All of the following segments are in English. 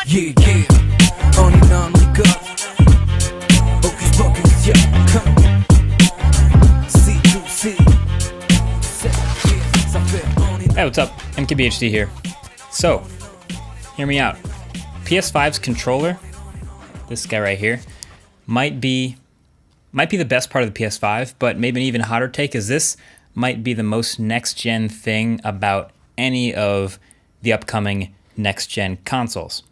Yeah, yeah. Only non-link up. Hocus pocus, yeah. Come. C to C. Hey, what's up? MKBHD here. So, hear me out. PS5's controller, this guy right here, might be the best part of the PS5, but maybe an even hotter take is this might be the most next-gen thing about any of the upcoming next-gen consoles.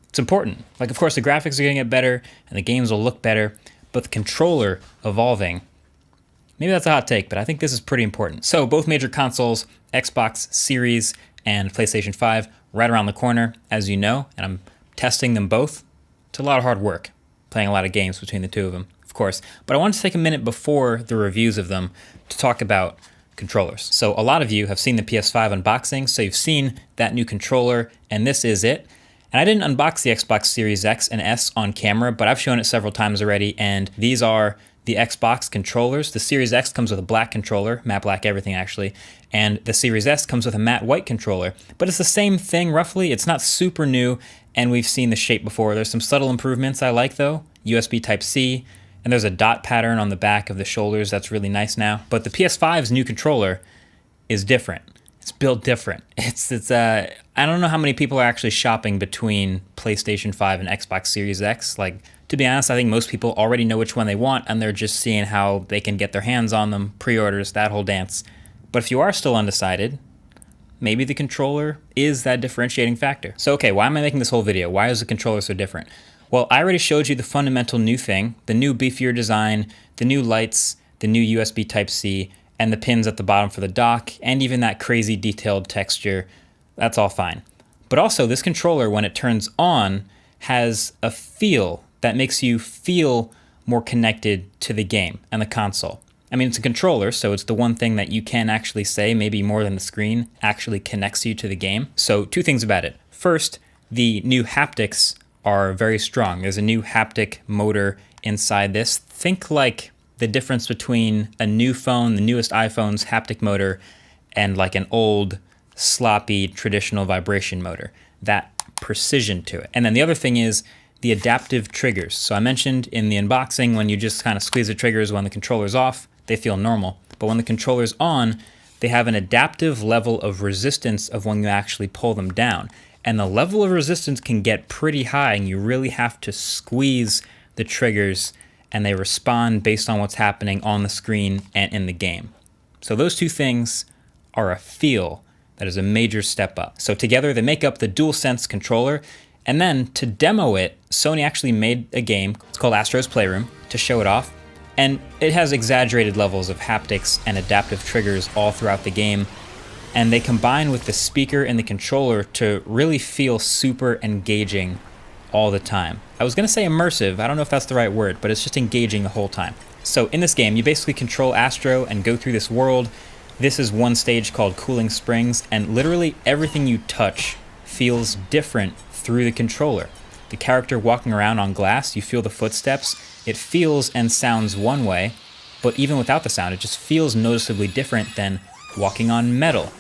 It's important. Like, of course, the graphics are going to get better, and the games will look better, but the controller evolving, maybe that's a hot take, but I think this is pretty important. So, both major consoles, Xbox Series and PlayStation 5, right around the corner, as you know, and I'm testing them both. It's a lot of hard work, playing a lot of games between the two of them, of course. But I wanted to take a minute before the reviews of them to talk about controllers. So a lot of you have seen the PS5 unboxing, so you've seen that new controller, and this is it. And I didn't unbox the Xbox Series X and S on camera, but I've shown it several times already, and these are the Xbox controllers. The Series X comes with a black controller, matte black everything actually, and the Series S comes with a matte white controller. But it's the same thing roughly. It's not super new, and we've seen the shape before. There's some subtle improvements I like though. USB Type-C, and there's a dot pattern on the back of the shoulders that's really nice now. But the PS5's new controller is different. It's built different. I don't know how many people are actually shopping between PlayStation 5 and Xbox Series X. Like, to be honest, I think most people already know which one they want, and they're just seeing how they can get their hands on them, pre-orders, that whole dance. But if you are still undecided, maybe the controller is that differentiating factor. So, okay, why am I making this whole video? Why is the controller so different? Well, I already showed you the fundamental new thing, the new beefier design, the new lights, the new USB Type-C, and the pins at the bottom for the dock, and even that crazy detailed texture. That's all fine. But also, this controller, when it turns on, has a feel that makes you feel more connected to the game and the console. I mean, it's a controller, so it's the one thing that you can actually say, maybe more than the screen, actually connects you to the game. So, two things about it. First, the new haptics are very strong. There's a new haptic motor inside this. Think like the difference between a new phone, the newest iPhone's haptic motor, and like an old, sloppy, traditional vibration motor. That precision to it. And then the other thing is the adaptive triggers. So I mentioned in the unboxing, when you just kind of squeeze the triggers when the controller's off, they feel normal. But when the controller's on, they have an adaptive level of resistance of when you actually pull them down. And the level of resistance can get pretty high, and you really have to squeeze the triggers, and they respond based on what's happening on the screen and in the game. So those two things are a feel that is a major step up. So together they make up the DualSense controller, and then to demo it, Sony actually made a game, it's called Astro's Playroom, to show it off, and it has exaggerated levels of haptics and adaptive triggers all throughout the game, and they combine with the speaker and the controller to really feel super engaging all the time. I was gonna say immersive, I don't know if that's the right word, but it's just engaging the whole time. So in this game, you basically control Astro and go through this world. This is one stage called Cooling Springs, and literally everything you touch feels different through the controller. The character walking around on glass, you feel the footsteps, it feels and sounds one way, but even without the sound, it just feels noticeably different than walking on metal,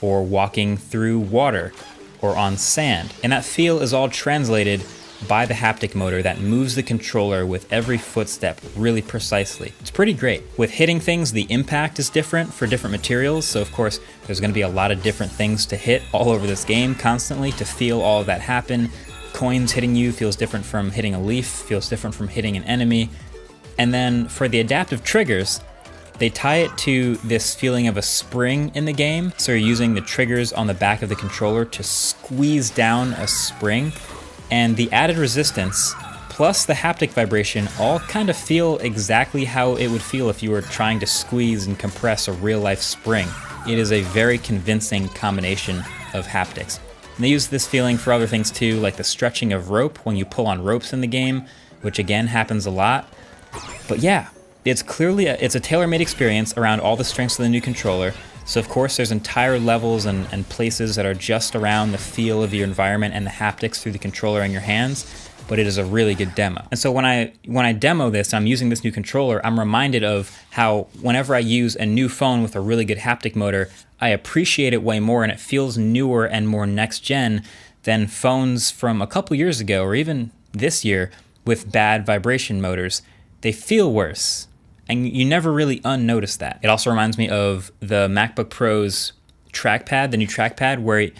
or walking through water, or on sand. And that feel is all translated by the haptic motor that moves the controller with every footstep really precisely. It's pretty great. With hitting things, the impact is different for different materials, so of course there's going to be a lot of different things to hit all over this game constantly to feel all of that happen. Coins hitting you feels different from hitting a leaf, feels different from hitting an enemy. And then for the adaptive triggers, they tie it to this feeling of a spring in the game, so you're using the triggers on the back of the controller to squeeze down a spring, and the added resistance plus the haptic vibration all kind of feel exactly how it would feel if you were trying to squeeze and compress a real-life spring. It is a very convincing combination of haptics. And they use this feeling for other things too, like the stretching of rope when you pull on ropes in the game, which again happens a lot. But yeah, it's clearly it's a tailor-made experience around all the strengths of the new controller. So of course there's entire levels and places that are just around the feel of your environment and the haptics through the controller in your hands, but it is a really good demo. And so when I demo this, I'm using this new controller, I'm reminded of how whenever I use a new phone with a really good haptic motor, I appreciate it way more and it feels newer and more next gen than phones from a couple years ago or even this year with bad vibration motors. They feel worse, and you never really unnotice that. It also reminds me of the MacBook Pro's trackpad, the new trackpad, where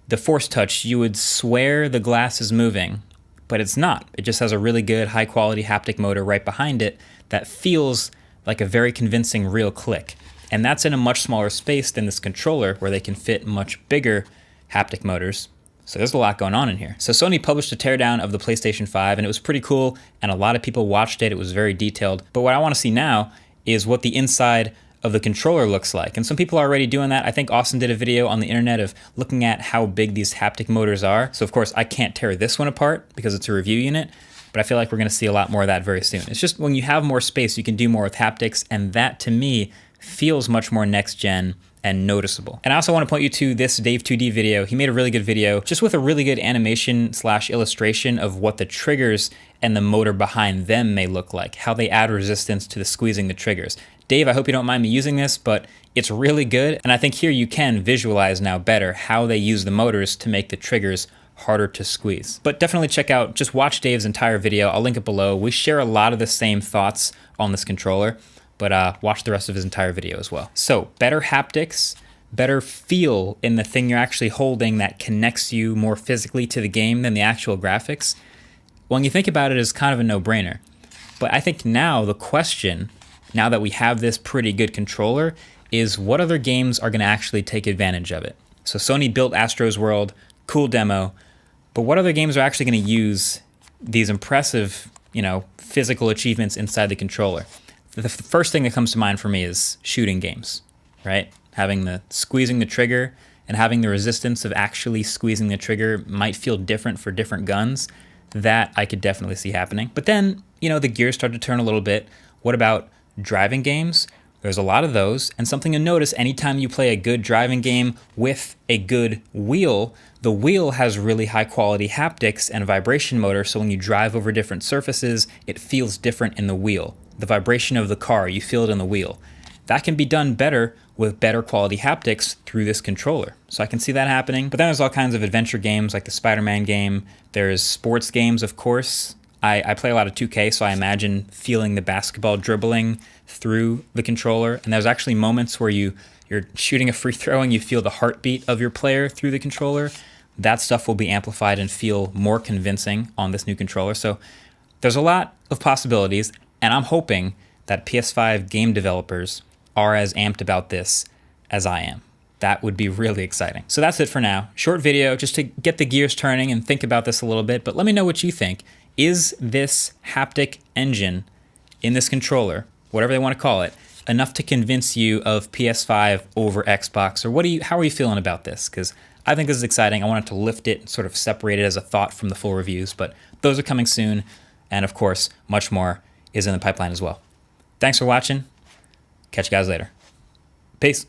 the Force Touch, you would swear the glass is moving, but it's not. It just has a really good high quality haptic motor right behind it that feels like a very convincing real click. And that's in a much smaller space than this controller, where they can fit much bigger haptic motors. So there's a lot going on in here. So Sony published a teardown of the PlayStation 5, and it was pretty cool, and a lot of people watched it. It was very detailed. But what I want to see now is what the inside of the controller looks like. And some people are already doing that. I think Austin did a video on the internet of looking at how big these haptic motors are. So of course I can't tear this one apart because it's a review unit, but I feel like we're gonna see a lot more of that very soon. It's just when you have more space, you can do more with haptics, and that to me feels much more next gen and noticeable. And I also want to point you to this Dave2D video. He made a really good video just with a really good animation / illustration of what the triggers and the motor behind them may look like, how they add resistance to the squeezing the triggers. Dave, I hope you don't mind me using this, but it's really good. And I think here you can visualize now better how they use the motors to make the triggers harder to squeeze. But definitely check out, just watch Dave's entire video. I'll link it below. We share a lot of the same thoughts on this controller, but watch the rest of his entire video as well. So better haptics, better feel in the thing you're actually holding that connects you more physically to the game than the actual graphics. When you think about it, it's kind of a no-brainer. But I think now the question, now that we have this pretty good controller, is what other games are gonna actually take advantage of it? So Sony built Astro's World, cool demo, but what other games are actually gonna use these impressive, physical achievements inside the controller? The first thing that comes to mind for me is shooting games, right? Having the squeezing the trigger and having the resistance of actually squeezing the trigger might feel different for different guns. That I could definitely see happening. But then, the gears start to turn a little bit. What about driving games? There's a lot of those, and something to notice anytime you play a good driving game with a good wheel, the wheel has really high quality haptics and vibration motor, so when you drive over different surfaces, it feels different in the wheel. The vibration of the car, you feel it in the wheel. That can be done better with better quality haptics through this controller. So I can see that happening. But then there's all kinds of adventure games like the Spider-Man game. There's sports games, of course. I play a lot of 2K, so I imagine feeling the basketball dribbling through the controller. And there's actually moments where you're shooting a free throw and you feel the heartbeat of your player through the controller. That stuff will be amplified and feel more convincing on this new controller. So there's a lot of possibilities, and I'm hoping that PS5 game developers are as amped about this as I am. That would be really exciting. So that's it for now. Short video just to get the gears turning and think about this a little bit, but let me know what you think. Is this haptic engine in this controller, whatever they want to call it, enough to convince you of PS5 over Xbox? Or how are you feeling about this? Because I think this is exciting. I wanted to lift it and sort of separate it as a thought from the full reviews, but those are coming soon. And of course, much more is in the pipeline as well. Thanks for watching. Catch you guys later. Peace.